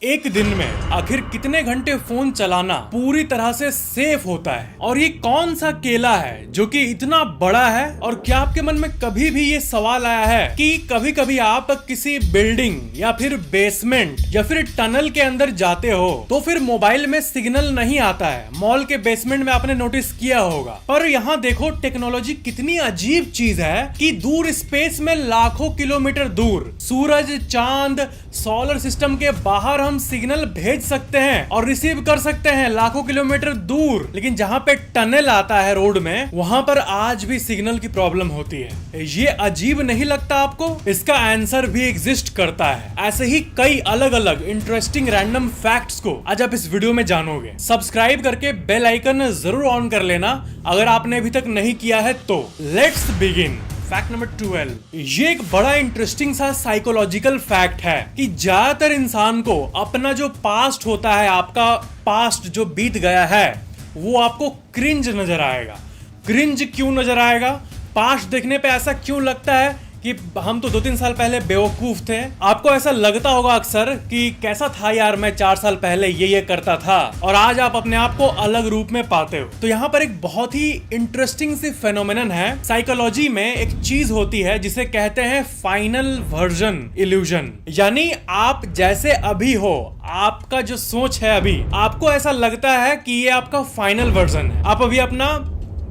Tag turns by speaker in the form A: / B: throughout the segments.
A: एक दिन में आखिर कितने घंटे फोन चलाना पूरी तरह से सेफ होता है, और ये कौन सा केला है जो कि इतना बड़ा है। और क्या आपके मन में कभी भी ये सवाल आया है कि कभी कभी आप किसी बिल्डिंग या फिर बेसमेंट या फिर टनल के अंदर जाते हो तो फिर मोबाइल में सिग्नल नहीं आता है। मॉल के बेसमेंट में आपने नोटिस किया होगा। पर यहाँ देखो टेक्नोलॉजी कितनी अजीब चीज है कि दूर स्पेस में लाखों किलोमीटर दूर सूरज, चांद, सोलर सिस्टम के बाहर हम सिग्नल भेज सकते हैं और रिसीव कर सकते हैं लाखों किलोमीटर दूर। लेकिन जहां पे टनल आता है रोड में, वहां पर आज भी सिग्नल की प्रॉब्लम होती है। ये अजीब नहीं लगता आपको? इसका आंसर भी एग्जिस्ट करता है। ऐसे ही कई अलग अलग इंटरेस्टिंग रैंडम फैक्ट्स को आज आप इस वीडियो में जानोगे। सब्सक्राइब करके बेल आइकन जरूर ऑन कर लेना अगर आपने अभी तक नहीं किया है तो। Let's begin. Fact number 12। ये एक बड़ा इंटरेस्टिंग सा साइकोलॉजिकल फैक्ट है कि ज्यादातर इंसान को अपना जो पास्ट होता है, आपका पास्ट जो बीत गया है, वो आपको क्रिंज नजर आएगा। क्रिंज क्यों नजर आएगा? पास्ट देखने पे ऐसा क्यों लगता है कि हम तो 2-3 साल पहले बेवकूफ थे? आपको ऐसा लगता होगा अक्सर कि कैसा था यार, मैं 4 साल पहले ये करता था, और आज आप अपने आप को अलग रूप में पाते हो। तो यहाँ पर एक बहुत ही इंटरेस्टिंग सी फेनोमेनन है। साइकोलॉजी में एक चीज होती है जिसे कहते हैं फाइनल वर्जन इल्यूजन। यानी आप जैसे अभी हो, आपका जो सोच है अभी, आपको ऐसा लगता है कि ये आपका फाइनल वर्जन है। आप अभी अपना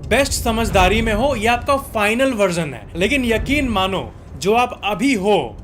A: बेस्ट समझदारी में हो, ये आपका फाइनल वर्जन है। लेकिन यकीन मानो, जो आप अभी हो,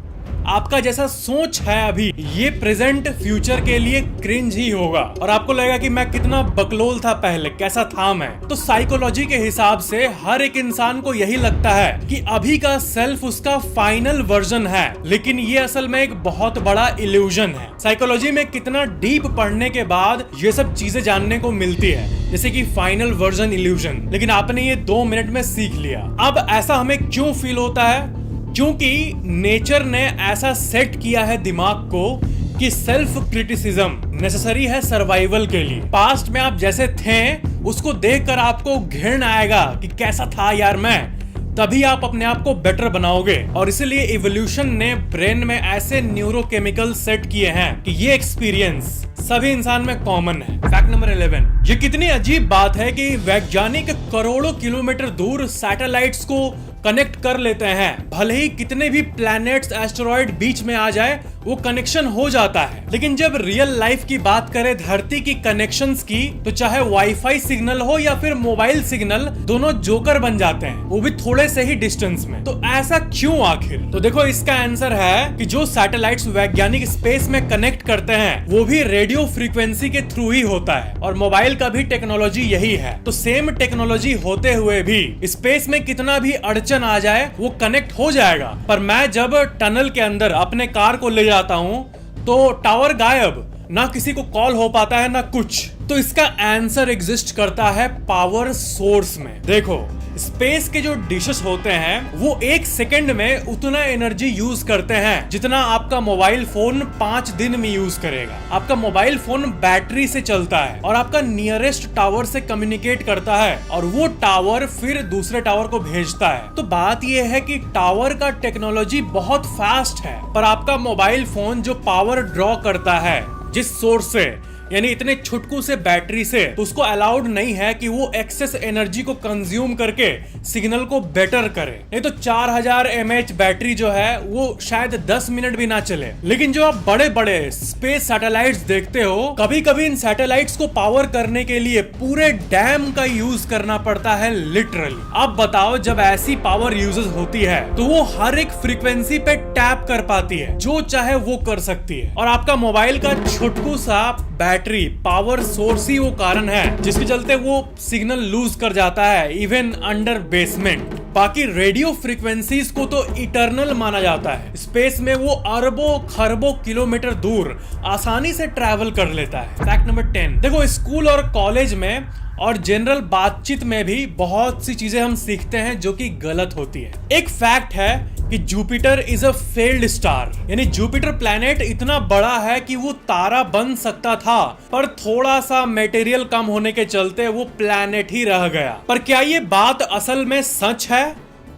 A: आपका जैसा सोच है अभी, ये प्रेजेंट फ्यूचर के लिए क्रिंज ही होगा और आपको लगेगा कि मैं कितना बकलोल था पहले, कैसा था मैं। तो साइकोलॉजी के हिसाब से हर एक इंसान को यही लगता है कि अभी का सेल्फ उसका फाइनल वर्जन है, लेकिन ये असल में एक बहुत बड़ा इल्यूजन है। साइकोलॉजी में कितना डीप पढ़ने के बाद ये सब चीजें जानने को मिलती है, जैसे कि फाइनल वर्जन इल्यूजन। लेकिन आपने ये 2 मिनट में सीख लिया। अब ऐसा हमें क्यों फील होता है? क्योंकि नेचर ने ऐसा सेट किया है दिमाग को कि सेल्फ क्रिटिसिज्म नेसेसरी है सर्वाइवल के लिए। पास्ट में आप जैसे थे उसको देखकर आपको घृणा आएगा कि कैसा था यार मैं, तभी आप अपने आप को बेटर बनाओगे। और इसलिए इवोल्यूशन ने ब्रेन में ऐसे न्यूरोकेमिकल सेट किए हैं कि ये एक्सपीरियंस सभी इंसान में कॉमन है। Fact number 11। ये कितनी अजीब बात है कि वैज्ञानिक करोड़ों किलोमीटर दूर सैटेलाइट्स को कनेक्ट कर लेते हैं। भले ही कितने भी प्लैनेट्स, एस्टेरॉइड बीच में आ जाए, वो कनेक्शन हो जाता है। लेकिन जब रियल लाइफ की बात करें, धरती की कनेक्शंस की, तो चाहे वाईफाई सिग्नल हो या फिर मोबाइल सिग्नल, दोनों जोकर बन जाते हैं, वो भी थोड़े से ही डिस्टेंस में। तो ऐसा क्यों आखिर? तो देखो, इसका आंसर है कि जो सैटेलाइट्स वैज्ञानिक स्पेस में कनेक्ट करते हैं वो भी रेडियो फ्रीक्वेंसी के थ्रू ही होता है, और मोबाइल का भी टेक्नोलॉजी यही है। तो सेम टेक्नोलॉजी होते हुए भी स्पेस में कितना भी अड़चन आ जाए, वो कनेक्ट हो जाएगा। पर मैं जब टनल के अंदर अपने कार को ले जाता हूँ तो टावर गायब, ना किसी को कॉल हो पाता है ना कुछ। तो इसका आंसर एग्जिस्ट करता है पावर सोर्स में। देखो, स्पेस के जो डिशेस होते हैं वो 1 सेकंड में उतना एनर्जी यूज करते हैं जितना आपका मोबाइल फोन 5 दिन में यूज करेगा। आपका मोबाइल फोन बैटरी से चलता है और आपका नियरेस्ट टावर से कम्युनिकेट करता है, और वो टावर फिर दूसरे टावर को भेजता है। तो बात ये है कि टावर का टेक्नोलॉजी बहुत फास्ट है, पर आपका मोबाइल फोन जो पावर ड्रॉ करता है जिस सोर्स से, यानी इतने छुटकू से बैटरी से, तो उसको अलाउड नहीं है कि वो एक्सेस एनर्जी को कंज्यूम करके सिग्नल को बेटर करे। नहीं तो 4000 mAh बैटरी जो है वो शायद 10 मिनट भी ना चले। लेकिन जो आप बड़े बड़े स्पेस सैटेलाइट्स देखते हो, कभी कभी इन सैटेलाइट्स को पावर करने के लिए पूरे डैम का यूज करना पड़ता है, लिटरली। अब बताओ, जब ऐसी पावर यूजेस होती है तो वो हर एक फ्रीक्वेंसी पे टैप कर पाती है, जो चाहे वो कर सकती है। और आपका मोबाइल का छुटकू सा बैटरी पावर सोर्स ही वो कारण है जिसके चलते वो सिग्नल लूज कर जाता है, इवन अंडर बेसमेंट। बाकी रेडियो फ्रीक्वेंसीज को तो इटर्नल माना जाता है। स्पेस में वो अरबों खरबों किलोमीटर दूर आसानी से ट्रैवल कर लेता है। Fact number 10। देखो, स्कूल और कॉलेज में और जनरल बातचीत में भी बहुत सी चीजें हम सीखते हैं जो कि गलत होती है। एक फैक्ट है कि Jupiter is a failed star, यानी जुपिटर प्लैनेट इतना बड़ा है कि वो तारा बन सकता था, पर थोड़ा सा मटेरियल कम होने के चलते वो प्लैनेट ही रह गया। पर क्या ये बात असल में सच है?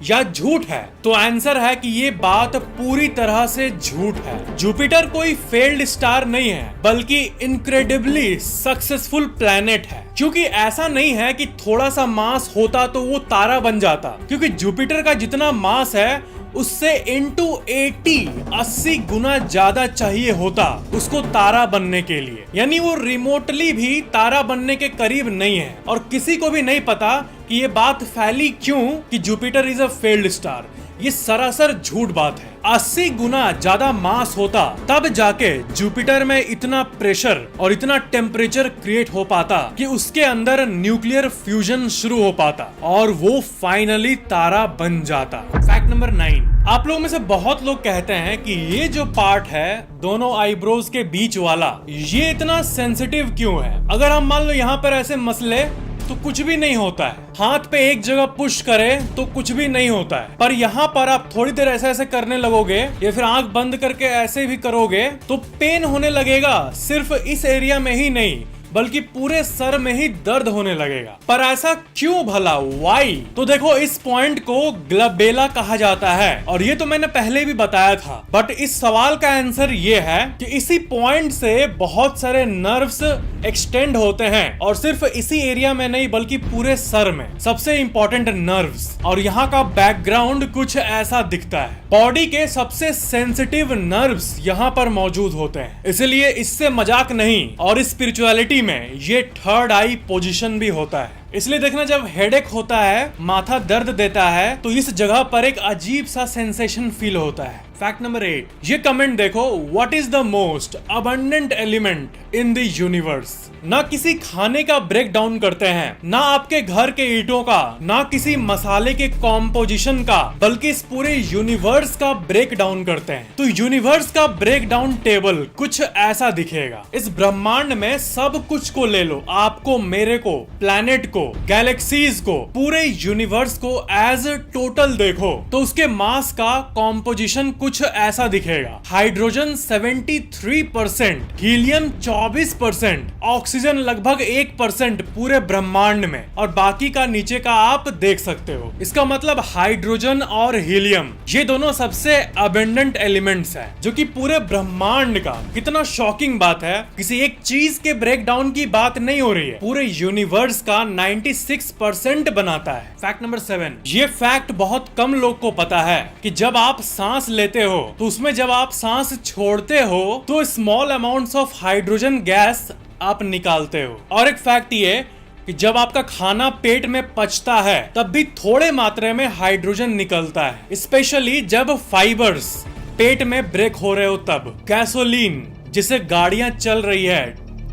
A: या झूठ है? तो आंसर है कि ये बात पूरी तरह से झूठ है। जुपिटर कोई फेल्ड स्टार नहीं है, बल्कि इनक्रेडिबली सक्सेसफुल प्लैनेट है। क्योंकि ऐसा नहीं है कि थोड़ा सा मास होता तो वो तारा बन जाता, क्योंकि जुपिटर का जितना मास है उससे इंटू 80 गुना ज्यादा चाहिए होता उसको तारा बनने के लिए। यानी वो रिमोटली भी तारा बनने के करीब नहीं है। और किसी को भी नहीं पता कि ये बात फैली क्यों कि Jupiter is a failed star. ये सरासर झूठ बात है। 80 गुना ज्यादा मास होता तब जाके जुपिटर में इतना प्रेशर और इतना टेम्परेचर क्रिएट हो पाता कि उसके अंदर न्यूक्लियर फ्यूजन शुरू हो पाता और वो फाइनली तारा बन जाता। फैक्ट नंबर 9, आप लोगों में से बहुत लोग कहते हैं कि ये जो पार्ट है दोनों आईब्रोज के बीच वाला, ये इतना सेंसिटिव क्यों है? अगर हम मान लो यहाँ पर ऐसे मसले तो कुछ भी नहीं होता है, हाथ पे एक जगह पुश करें तो कुछ भी नहीं होता है, पर यहाँ पर आप थोड़ी देर ऐसे ऐसे करने लगोगे या फिर आंख बंद करके ऐसे भी करोगे तो पेन होने लगेगा। सिर्फ इस एरिया में ही नहीं बल्कि पूरे सर में ही दर्द होने लगेगा। पर ऐसा क्यों भला? वाई? तो देखो, इस पॉइंट को ग्लबेला कहा जाता है और ये तो मैंने पहले भी बताया था। बट इस सवाल का आंसर ये है कि इसी पॉइंट से बहुत सारे नर्व्स एक्सटेंड होते हैं और सिर्फ इसी एरिया में नहीं बल्कि पूरे सर में सबसे इंपॉर्टेंट नर्व्स। और यहाँ का बैकग्राउंड कुछ ऐसा दिखता है। बॉडी के सबसे सेंसिटिव नर्व्स यहाँ पर मौजूद होते हैं, इसलिए इससे मजाक नहीं। और स्पिरिचुअलिटी में ये थर्ड आई पोजीशन भी होता है। इसलिए देखना, जब हेडेक होता है, माथा दर्द देता है, तो इस जगह पर एक अजीब सा सेंसेशन फील होता है। फैक्ट नंबर 8, ये कमेंट देखो, what is the most abundant element in the universe? ना किसी खाने का ब्रेक डाउन करते हैं, ना आपके घर के ईंटों का, ना किसी मसाले के कॉम्पोजिशन का, बल्कि इस पूरे यूनिवर्स का ब्रेक डाउन करते हैं। तो यूनिवर्स का ब्रेक डाउन टेबल कुछ ऐसा दिखेगा। इस ब्रह्मांड में सब कुछ को ले लो, आपको, मेरे को, प्लैनेट को, गैलेक्सीज को, पूरे यूनिवर्स को एज टोटल देखो तो उसके मास का कॉम्पोजिशन कुछ ऐसा दिखेगा। हाइड्रोजन 73%, हीलियम 24%, ऑक्सीजन लगभग 1% पूरे ब्रह्मांड में, और बाकी का नीचे का आप देख सकते हो। इसका मतलब हाइड्रोजन और हीलियम ये दोनों सबसे अबंडेंट एलिमेंट्स हैं, जो कि पूरे ब्रह्मांड का, कितना शॉकिंग बात है, किसी एक चीज के ब्रेकडाउन की बात नहीं हो रही है, पूरे यूनिवर्स का 96% बनाता है। फैक्ट नंबर 7, ये फैक्ट बहुत कम लोग को पता है कि जब आप सांस लेते हो तो उसमें जब आप सांस छोड़ते हो तो small amounts of hydrogen gas आप निकालते हो। और एक फैक्ट ये कि जब आपका खाना पेट में पचता है तब भी थोड़े मात्रा में हाइड्रोजन निकलता है, स्पेशली जब फाइबर्स पेट में ब्रेक हो रहे हो तब। गैसोलीन जिसे गाड़ियां चल रही है,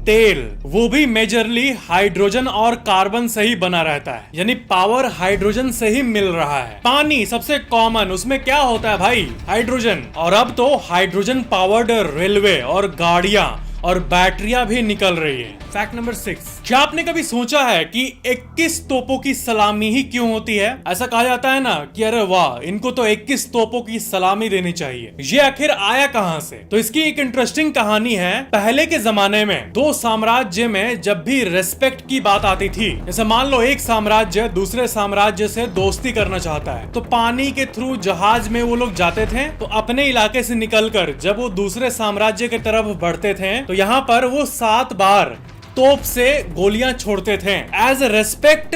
A: तेल, वो भी मेजरली हाइड्रोजन और कार्बन से ही बना रहता है, यानी पावर हाइड्रोजन से ही मिल रहा है। पानी सबसे कॉमन, उसमें क्या होता है भाई? हाइड्रोजन। और अब तो हाइड्रोजन पावर्ड रेलवे और गाड़ियां और बैटरियां भी निकल रही है। फैक्ट नंबर 6, क्या आपने कभी सोचा है कि 21 तोपों की सलामी ही क्यों होती है? ऐसा कहा जाता है ना कि अरे वाह, इनको तो 21 तोपों की सलामी देनी चाहिए। ये आखिर आया कहां से? तो इसकी एक इंटरेस्टिंग कहानी है। पहले के जमाने में दो साम्राज्य में जब भी रेस्पेक्ट की बात आती थी, जैसे मान लो एक साम्राज्य दूसरे साम्राज्य से दोस्ती करना चाहता है, तो पानी के थ्रू जहाज में वो लोग जाते थे। तो अपने इलाके से निकलकर जब वो दूसरे साम्राज्य की तरफ बढ़ते थे तो यहाँ पर वो 7 बार तोप से गोलियां छोड़ते थे एज रेस्पेक्ट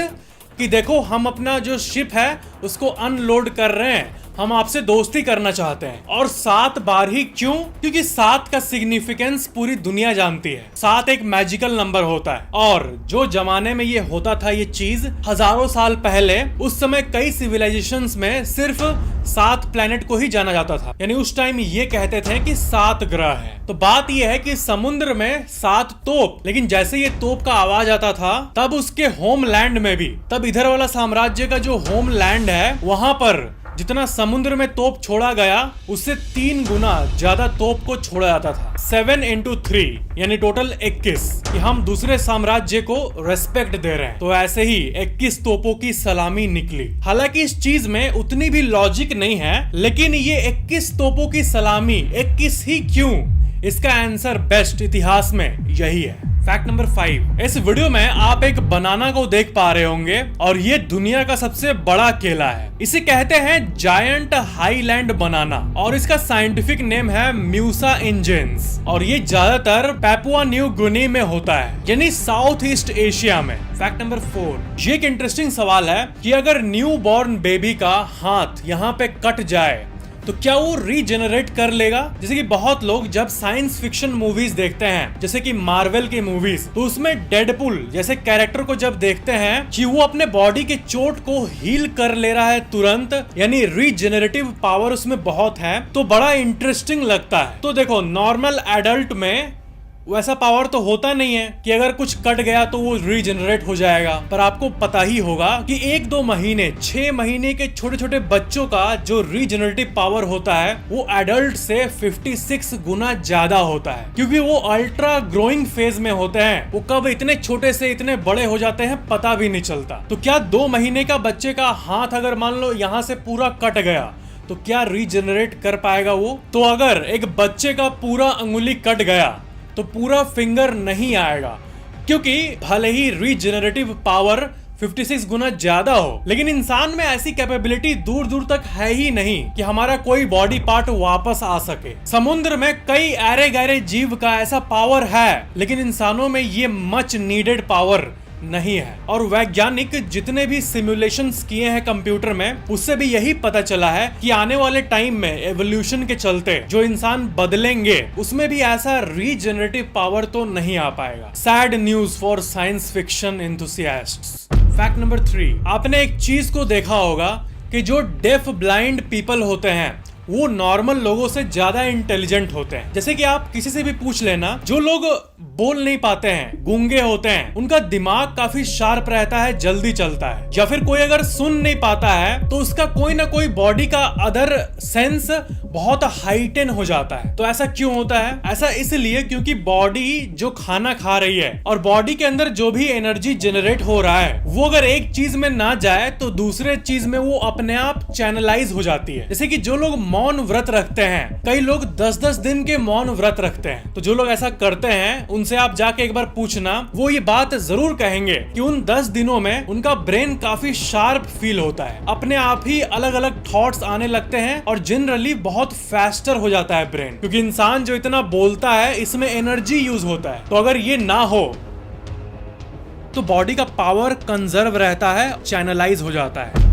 A: कि देखो, हम अपना जो शिप है उसको अनलोड कर रहे हैं, हम आपसे दोस्ती करना चाहते हैं। और 7 बार ही क्यों? क्योंकि 7 का सिग्निफिकेंस पूरी दुनिया जानती है। 7 एक मैजिकल नंबर होता है, और जो जमाने में ये होता था ये चीज हजारों साल पहले, उस समय कई सिविलाइजेशंस में सिर्फ 7 प्लेनेट को ही जाना जाता था। यानी उस टाइम ये कहते थे कि 7 ग्रह है। तो बात यह है कि समुद्र में 7 तोप, लेकिन जैसे ये तोप का आवाज आता था तब उसके होमलैंड में भी, तब इधर वाला साम्राज्य का जो होमलैंड है वहां पर जितना समुद्र में तोप छोड़ा गया उससे 3 गुना ज्यादा तोप को छोड़ा जाता था। 7 into 3 यानी टोटल 21 कि हम दूसरे साम्राज्य को रेस्पेक्ट दे रहे हैं। तो ऐसे ही 21 तोपों की सलामी निकली। हालांकि इस चीज में उतनी भी लॉजिक नहीं है, लेकिन ये 21 तोपों की सलामी 21 ही क्यों? इसका आंसर बेस्ट इतिहास में यही है। फैक्ट नंबर 5, इस वीडियो में आप एक बनाना को देख पा रहे होंगे और ये दुनिया का सबसे बड़ा केला है। इसे कहते हैं जायंट हाईलैंड बनाना और इसका साइंटिफिक नेम है म्यूसा इंजेंस और ये ज्यादातर पैपुआ न्यू गिनी में होता है, यानी साउथ ईस्ट एशिया में। फैक्ट नंबर 4, ये एक इंटरेस्टिंग सवाल है कि अगर न्यू बॉर्न बेबी का हाथ यहाँ पे कट जाए तो क्या वो रीजेनरेट कर लेगा? जैसे कि बहुत लोग जब साइंस फिक्शन मूवीज देखते हैं, जैसे कि मार्वल की मूवीज, तो उसमें डेडपुल जैसे कैरेक्टर को जब देखते हैं कि वो अपने बॉडी के चोट को हील कर ले रहा है तुरंत, यानी रीजेनरेटिव पावर उसमें बहुत है, तो बड़ा इंटरेस्टिंग लगता है। तो देखो, नॉर्मल एडल्ट में वैसा पावर तो होता नहीं है कि अगर कुछ कट गया तो वो रीजनरेट हो जाएगा, पर आपको पता ही होगा कि 1-2 महीने 6 महीने के छोटे छोटे बच्चों का जो रीजनरेटिव पावर होता है वो एडल्ट से 56 गुना ज्यादा होता है, क्योंकि वो अल्ट्रा ग्रोइंग फेज में होते हैं। वो कब इतने छोटे से इतने बड़े हो जाते हैं पता भी नहीं चलता। तो क्या 2 महीने का बच्चे का हाथ अगर मान लो यहाँ से पूरा कट गया तो क्या रीजनरेट कर पाएगा वो? तो अगर एक बच्चे का पूरा अंगुली कट गया तो पूरा फिंगर नहीं आएगा, क्योंकि भले ही रीजेनरेटिव पावर 56 गुना ज्यादा हो, लेकिन इंसान में ऐसी कैपेबिलिटी दूर दूर तक है ही नहीं कि हमारा कोई बॉडी पार्ट वापस आ सके। समुद्र में कई ऐरे गहरे जीव का ऐसा पावर है, लेकिन इंसानों में ये मच नीडेड पावर नहीं है। और वैज्ञानिक जितने भी सिमुलेशंस किए हैं कंप्यूटर में, उससे भी यही पता चला है कि आने वाले टाइम में एवोल्यूशन के चलते जो इंसान बदलेंगे उसमें भी ऐसा रीजेनरेटिव पावर तो नहीं आ पाएगा। Sad news for science fiction enthusiasts. Fact number 3, आपने एक चीज को देखा होगा कि जो डेफ ब्लाइंड पीपल होते हैं वो नॉर्मल लोगों से ज्यादा इंटेलिजेंट होते हैं। जैसे कि आप किसी से भी पूछ लेना, जो लोग बोल नहीं पाते हैं, गूंगे होते हैं, उनका दिमाग काफी शार्प रहता है, जल्दी चलता है। या फिर कोई अगर सुन नहीं पाता है तो उसका कोई ना कोई बॉडी का अदर सेंस बहुत हाइटेन हो जाता है। तो ऐसा क्यों होता है? ऐसा इसलिए क्योंकि बॉडी जो खाना खा रही है और बॉडी के अंदर जो भी एनर्जी जनरेट हो रहा है वो अगर एक चीज में ना जाए तो दूसरे चीज में वो अपने आप चैनलाइज हो जाती है। जैसे कि जो लोग मौन व्रत रखते हैं, कई लोग 10-10 दिन के मौन व्रत रखते हैं, तो जो लोग ऐसा करते हैं उनसे आप जाके एक बार पूछना, वो ये बात जरूर कहेंगे कि उन 10 दिनों में उनका ब्रेन काफी शार्प फील होता है, अपने आप ही अलग अलग थॉट्स आने लगते हैं और जनरली बहुत फास्टर हो जाता है ब्रेन, क्योंकि इंसान जो इतना बोलता है इसमें एनर्जी यूज होता है। तो अगर ये ना हो तो बॉडी का पावर कंजर्व रहता है, चैनलाइज हो जाता है।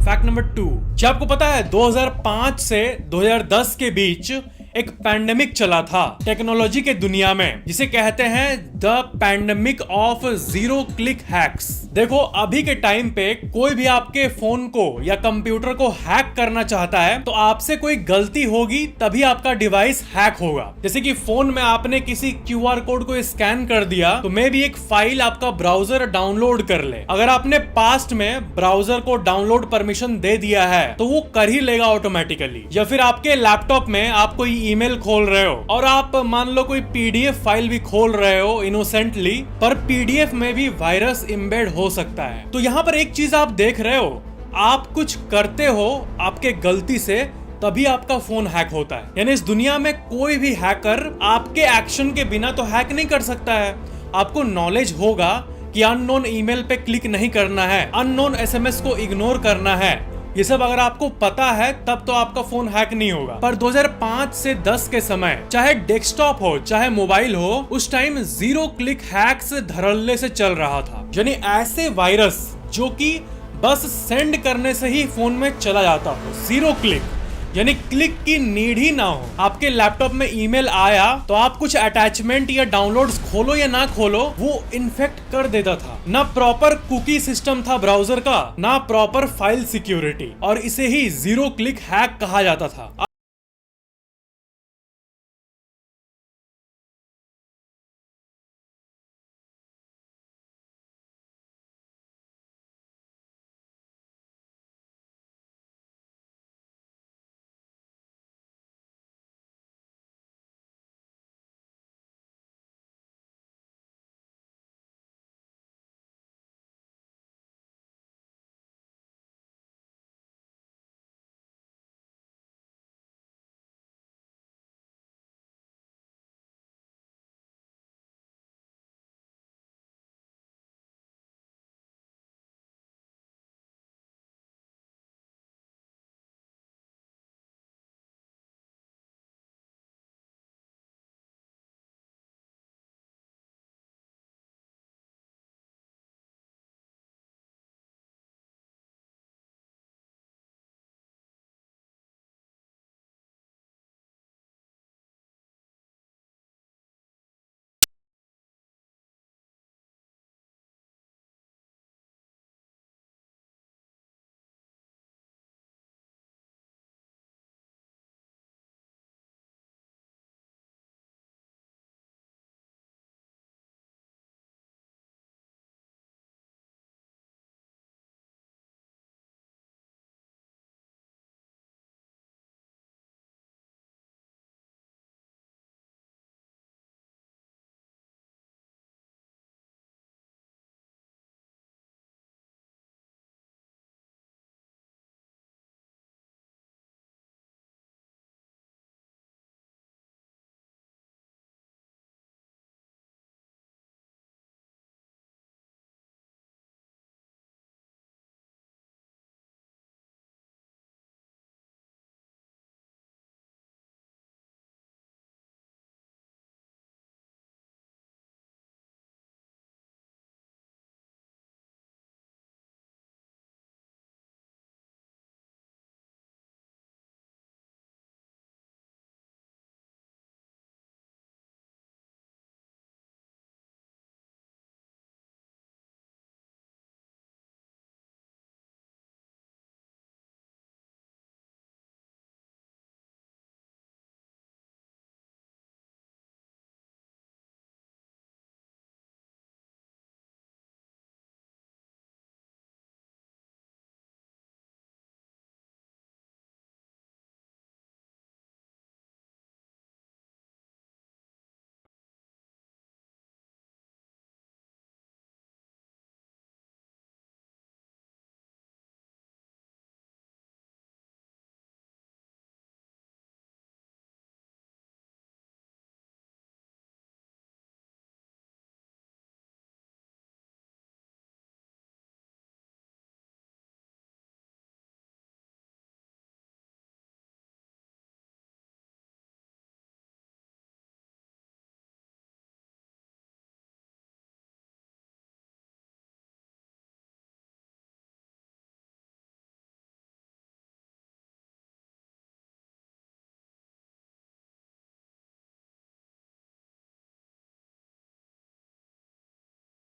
A: फैक्ट नंबर 2, क्या आपको पता है 2005 से 2010 के बीच एक पैंडेमिक चला था टेक्नोलॉजी के दुनिया में, जिसे कहते हैं the pandemic of zero click hacks. देखो, अभी के टाइम पे कोई भी आपके फोन को या कंप्यूटर को हैक करना चाहता है तो आपसे कोई गलती होगी तभी आपका डिवाइस हैक होगा। जैसे कि फोन में आपने किसी QR कोड को स्कैन कर दिया तो मे भी एक फाइल आपका ब्राउजर डाउनलोड कर ले। अगर आपने पास्ट में ब्राउजर को डाउनलोड परमिशन दे दिया है तो वो कर ही लेगा ऑटोमेटिकली। या फिर आपके लैपटॉप में आप कोई ईमेल खोल रहे हो और आप मान लो कोई PDF फाइल भी खोल रहे हो इनोसेंटली, पर PDF में भी वायरस एम्बेड हो सकता है। तो यहाँ पर एक चीज आप देख रहे हो, आप कुछ करते हो आपके गलती से तभी आपका फोन हैक होता है। यानी इस दुनिया में कोई भी हैकर आपके एक्शन के बिना तो हैक नहीं कर सकता है। आपको नॉलेज होगा कि अननोन ईमेल पे क्लिक नहीं करना है, अननोन SMS को इग्नोर करना है, ये सब अगर आपको पता है तब तो आपका फोन हैक नहीं होगा। पर 2005 से 10 के समय चाहे डेस्कटॉप हो चाहे मोबाइल हो, उस टाइम जीरो क्लिक हैक्स धड़ल्ले से चल रहा था। यानी ऐसे वायरस जो कि बस सेंड करने से ही फोन में चला जाता हो, जीरो क्लिक, यानी क्लिक की नीड ही ना हो। आपके लैपटॉप में ईमेल आया तो आप कुछ अटैचमेंट या डाउनलोड्स खोलो या ना खोलो, वो इन्फेक्ट कर देता था। ना प्रॉपर कुकी सिस्टम था ब्राउजर का, ना प्रॉपर फाइल सिक्योरिटी, और इसे ही जीरो क्लिक हैक कहा जाता था।